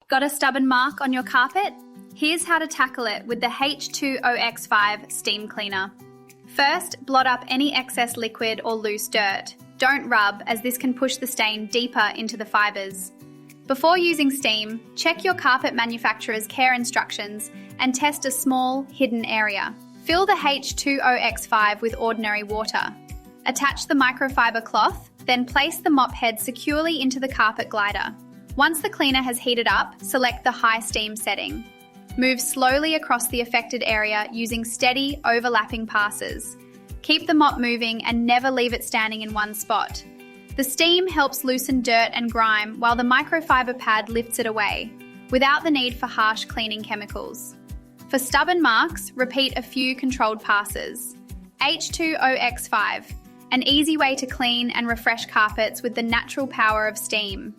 Got a stubborn mark on your carpet? Here's how to tackle it with the H2O X5 steam cleaner. First, blot up any excess liquid or loose dirt. Don't rub, as this can push the stain deeper into the fibres. Before using steam, check your carpet manufacturer's care instructions and test a small, hidden area. Fill the H2O X5 with ordinary water. Attach the microfiber cloth, then place the mop head securely into the carpet glider. Once the cleaner has heated up, select the high steam setting. Move slowly across the affected area using steady, overlapping passes. Keep the mop moving and never leave it standing in one spot. The steam helps loosen dirt and grime while the microfiber pad lifts it away, without the need for harsh cleaning chemicals. For stubborn marks, repeat a few controlled passes. H2O X5, an easy way to clean and refresh carpets with the natural power of steam.